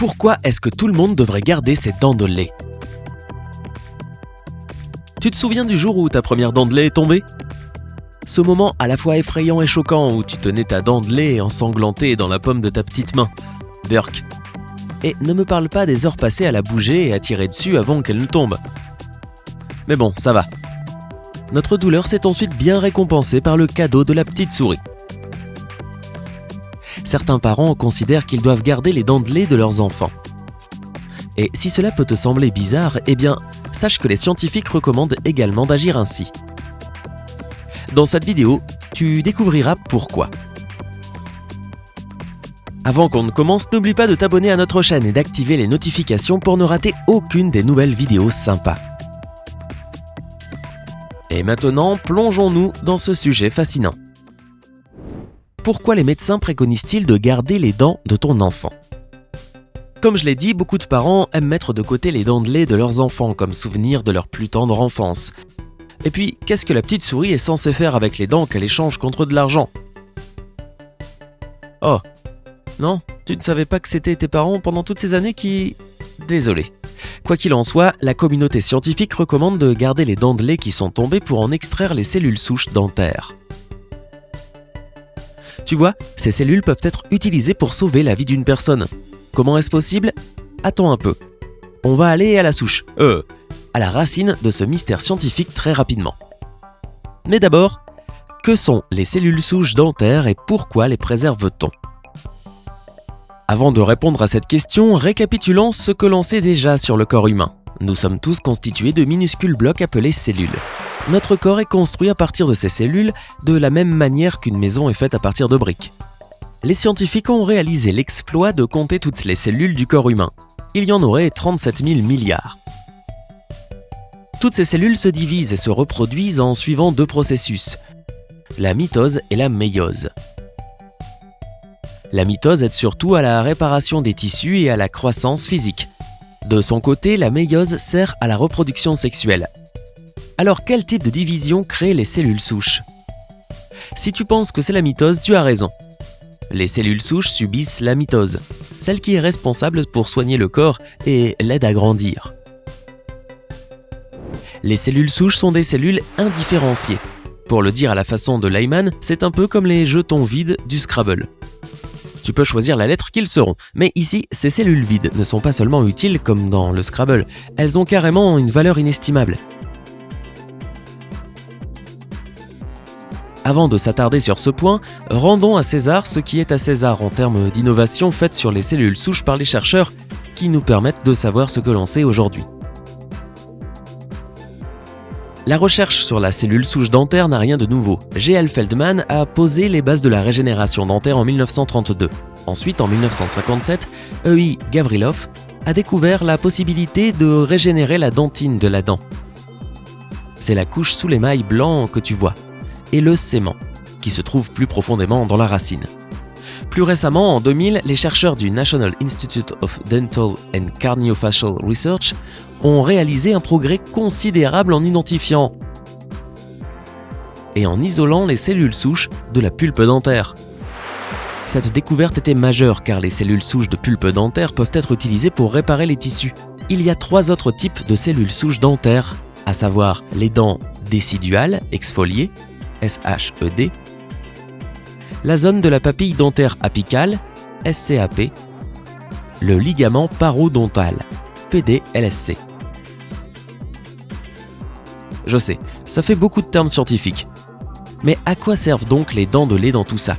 Pourquoi est-ce que tout le monde devrait garder ses dents de lait ? Tu te souviens du jour où ta première dent de lait est tombée ? Ce moment à la fois effrayant et choquant où tu tenais ta dent de lait ensanglantée dans la paume de ta petite main. Burk. Et ne me parle pas des heures passées à la bouger et à tirer dessus avant qu'elle ne tombe. Mais bon, ça va. Notre douleur s'est ensuite bien récompensée par le cadeau de la petite souris. Certains parents considèrent qu'ils doivent garder les dents de lait de leurs enfants. Et si cela peut te sembler bizarre, eh bien, sache que les scientifiques recommandent également d'agir ainsi. Dans cette vidéo, tu découvriras pourquoi. Avant qu'on ne commence, n'oublie pas de t'abonner à notre chaîne et d'activer les notifications pour ne rater aucune des nouvelles vidéos sympas. Et maintenant, plongeons-nous dans ce sujet fascinant. Pourquoi les médecins préconisent-ils de garder les dents de ton enfant ? Comme je l'ai dit, beaucoup de parents aiment mettre de côté les dents de lait de leurs enfants comme souvenir de leur plus tendre enfance. Et puis, qu'est-ce que la petite souris est censée faire avec les dents qu'elle échange contre de l'argent ? Oh, non, tu ne savais pas que c'était tes parents pendant toutes ces années qui... Désolé. Quoi qu'il en soit, la communauté scientifique recommande de garder les dents de lait qui sont tombées pour en extraire les cellules souches dentaires. Tu vois, ces cellules peuvent être utilisées pour sauver la vie d'une personne. Comment est-ce possible ? Attends un peu. On va aller à la souche, à la racine de ce mystère scientifique très rapidement. Mais d'abord, que sont les cellules souches dentaires et pourquoi les préserve-t-on ? Avant de répondre à cette question, récapitulons ce que l'on sait déjà sur le corps humain. Nous sommes tous constitués de minuscules blocs appelés cellules. Notre corps est construit à partir de ces cellules de la même manière qu'une maison est faite à partir de briques. Les scientifiques ont réalisé l'exploit de compter toutes les cellules du corps humain. Il y en aurait 37 000 milliards. Toutes ces cellules se divisent et se reproduisent en suivant deux processus, la mitose et la méiose. La mitose aide surtout à la réparation des tissus et à la croissance physique. De son côté, la méiose sert à la reproduction sexuelle. Alors, quel type de division crée les cellules souches ? Si tu penses que c'est la mitose, tu as raison. Les cellules souches subissent la mitose, celle qui est responsable pour soigner le corps et l'aide à grandir. Les cellules souches sont des cellules indifférenciées. Pour le dire à la façon de Lyman, c'est un peu comme les jetons vides du Scrabble. Tu peux choisir la lettre qu'ils seront, mais ici, ces cellules vides ne sont pas seulement utiles comme dans le Scrabble, elles ont carrément une valeur inestimable. Avant de s'attarder sur ce point, rendons à César ce qui est à César en termes d'innovation faite sur les cellules souches par les chercheurs qui nous permettent de savoir ce que l'on sait aujourd'hui. La recherche sur la cellule souche dentaire n'a rien de nouveau. G.L. Feldman a posé les bases de la régénération dentaire en 1932. Ensuite, en 1957, E.I. Gavrilov a découvert la possibilité de régénérer la dentine de la dent. C'est la couche sous l'émail blanc que tu vois, et le sément, qui se trouve plus profondément dans la racine. Plus récemment, en 2000, les chercheurs du National Institute of Dental and Craniofacial Research ont réalisé un progrès considérable en identifiant et en isolant les cellules souches de la pulpe dentaire. Cette découverte était majeure car les cellules souches de pulpe dentaire peuvent être utilisées pour réparer les tissus. Il y a 3 autres types de cellules souches dentaires, à savoir les dents déciduales, exfoliées, SHED, la zone de la papille dentaire apicale, SCAP, le ligament parodontal, PDLSC. Je sais, ça fait beaucoup de termes scientifiques. Mais à quoi servent donc les dents de lait dans tout ça ?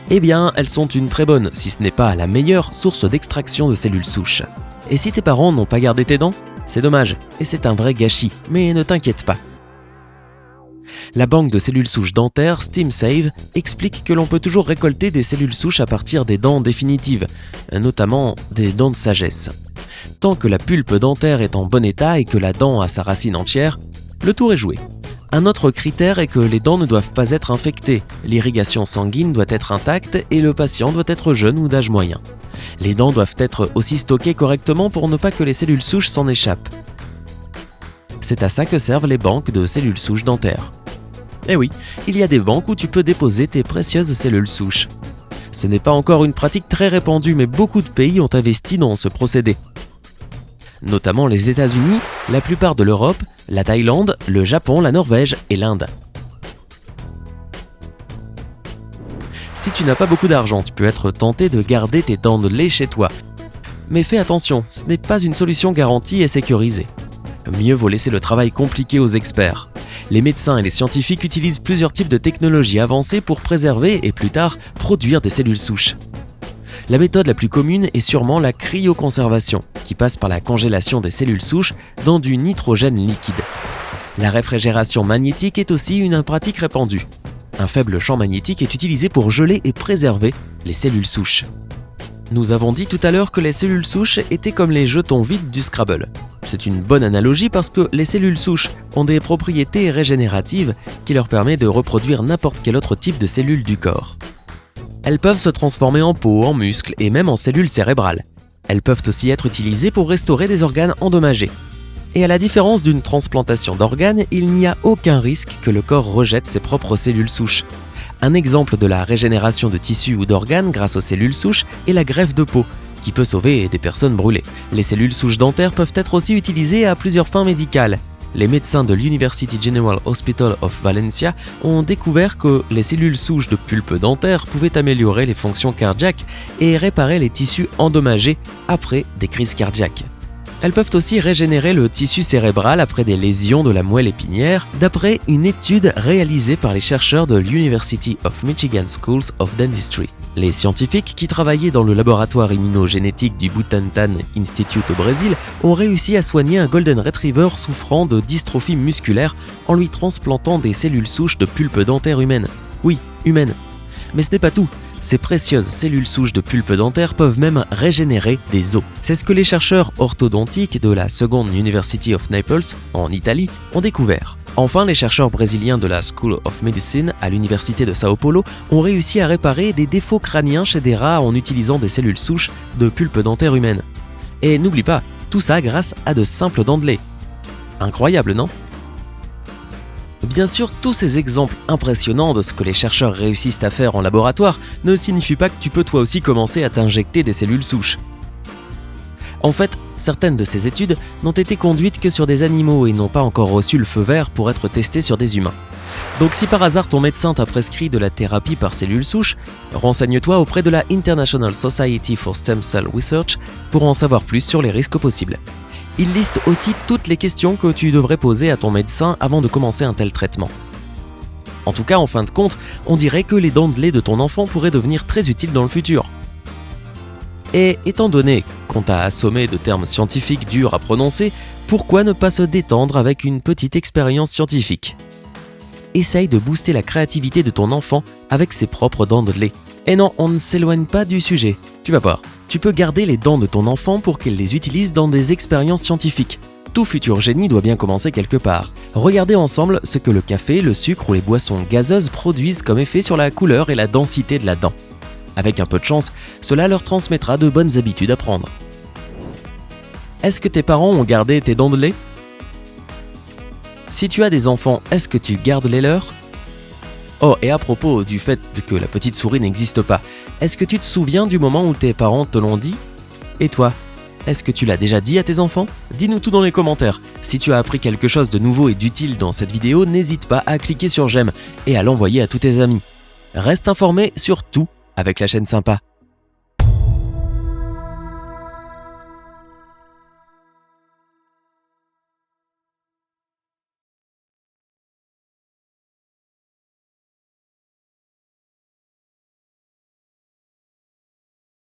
Eh bien, elles sont une très bonne, si ce n'est pas la meilleure, source d'extraction de cellules souches. Et si tes parents n'ont pas gardé tes dents ? C'est dommage, et c'est un vrai gâchis, mais ne t'inquiète pas. La banque de cellules souches dentaires StemSave explique que l'on peut toujours récolter des cellules souches à partir des dents définitives, notamment des dents de sagesse. Tant que la pulpe dentaire est en bon état et que la dent a sa racine entière, le tour est joué. Un autre critère est que les dents ne doivent pas être infectées, l'irrigation sanguine doit être intacte et le patient doit être jeune ou d'âge moyen. Les dents doivent être aussi stockées correctement pour ne pas que les cellules souches s'en échappent. C'est à ça que servent les banques de cellules souches dentaires. Eh oui, il y a des banques où tu peux déposer tes précieuses cellules souches. Ce n'est pas encore une pratique très répandue, mais beaucoup de pays ont investi dans ce procédé. Notamment les États-Unis, la plupart de l'Europe, la Thaïlande, le Japon, la Norvège et l'Inde. Si tu n'as pas beaucoup d'argent, tu peux être tenté de garder tes dents de lait chez toi. Mais fais attention, ce n'est pas une solution garantie et sécurisée. Mieux vaut laisser le travail compliqué aux experts. Les médecins et les scientifiques utilisent plusieurs types de technologies avancées pour préserver et plus tard produire des cellules souches. La méthode la plus commune est sûrement la cryoconservation, qui passe par la congélation des cellules souches dans du nitrogène liquide. La réfrigération magnétique est aussi une pratique répandue. Un faible champ magnétique est utilisé pour geler et préserver les cellules souches. Nous avons dit tout à l'heure que les cellules souches étaient comme les jetons vides du Scrabble. C'est une bonne analogie parce que les cellules souches ont des propriétés régénératives qui leur permettent de reproduire n'importe quel autre type de cellules du corps. Elles peuvent se transformer en peau, en muscles et même en cellules cérébrales. Elles peuvent aussi être utilisées pour restaurer des organes endommagés. Et à la différence d'une transplantation d'organes, il n'y a aucun risque que le corps rejette ses propres cellules souches. Un exemple de la régénération de tissus ou d'organes grâce aux cellules souches est la greffe de peau, qui peut sauver des personnes brûlées. Les cellules souches dentaires peuvent être aussi utilisées à plusieurs fins médicales. Les médecins de l'University General Hospital of Valencia ont découvert que les cellules souches de pulpe dentaire pouvaient améliorer les fonctions cardiaques et réparer les tissus endommagés après des crises cardiaques. Elles peuvent aussi régénérer le tissu cérébral après des lésions de la moelle épinière, d'après une étude réalisée par les chercheurs de l'University of Michigan Schools of Dentistry. Les scientifiques qui travaillaient dans le laboratoire immunogénétique du Butantan Institute au Brésil ont réussi à soigner un Golden Retriever souffrant de dystrophie musculaire en lui transplantant des cellules souches de pulpe dentaire humaine. Oui, humaine. Mais ce n'est pas tout. Ces précieuses cellules souches de pulpe dentaire peuvent même régénérer des os. C'est ce que les chercheurs orthodontiques de la Second University of Naples, en Italie, ont découvert. Enfin, les chercheurs brésiliens de la School of Medicine à l'Université de Sao Paulo ont réussi à réparer des défauts crâniens chez des rats en utilisant des cellules souches de pulpe dentaire humaine. Et n'oublie pas, tout ça grâce à de simples dents de lait. Incroyable, non ? Bien sûr, tous ces exemples impressionnants de ce que les chercheurs réussissent à faire en laboratoire ne signifient pas que tu peux toi aussi commencer à t'injecter des cellules souches. En fait, certaines de ces études n'ont été conduites que sur des animaux et n'ont pas encore reçu le feu vert pour être testées sur des humains. Donc si par hasard ton médecin t'a prescrit de la thérapie par cellules souches, renseigne-toi auprès de la International Society for Stem Cell Research pour en savoir plus sur les risques possibles. Il liste aussi toutes les questions que tu devrais poser à ton médecin avant de commencer un tel traitement. En tout cas, en fin de compte, on dirait que les dents de lait de ton enfant pourraient devenir très utiles dans le futur. Et étant donné qu'on t'a assommé de termes scientifiques durs à prononcer, pourquoi ne pas se détendre avec une petite expérience scientifique ? Essaye de booster la créativité de ton enfant avec ses propres dents de lait. Et non, on ne s'éloigne pas du sujet. Tu vas voir. Tu peux garder les dents de ton enfant pour qu'il les utilise dans des expériences scientifiques. Tout futur génie doit bien commencer quelque part. Regardez ensemble ce que le café, le sucre ou les boissons gazeuses produisent comme effet sur la couleur et la densité de la dent. Avec un peu de chance, cela leur transmettra de bonnes habitudes à prendre. Est-ce que tes parents ont gardé tes dents de lait ? Si tu as des enfants, est-ce que tu gardes les leurs ? Oh, et à propos du fait que la petite souris n'existe pas, est-ce que tu te souviens du moment où tes parents te l'ont dit ? Et toi, est-ce que tu l'as déjà dit à tes enfants ? Dis-nous tout dans les commentaires. Si tu as appris quelque chose de nouveau et d'utile dans cette vidéo, n'hésite pas à cliquer sur j'aime et à l'envoyer à tous tes amis. Reste informé sur tout avec la chaîne Sympa.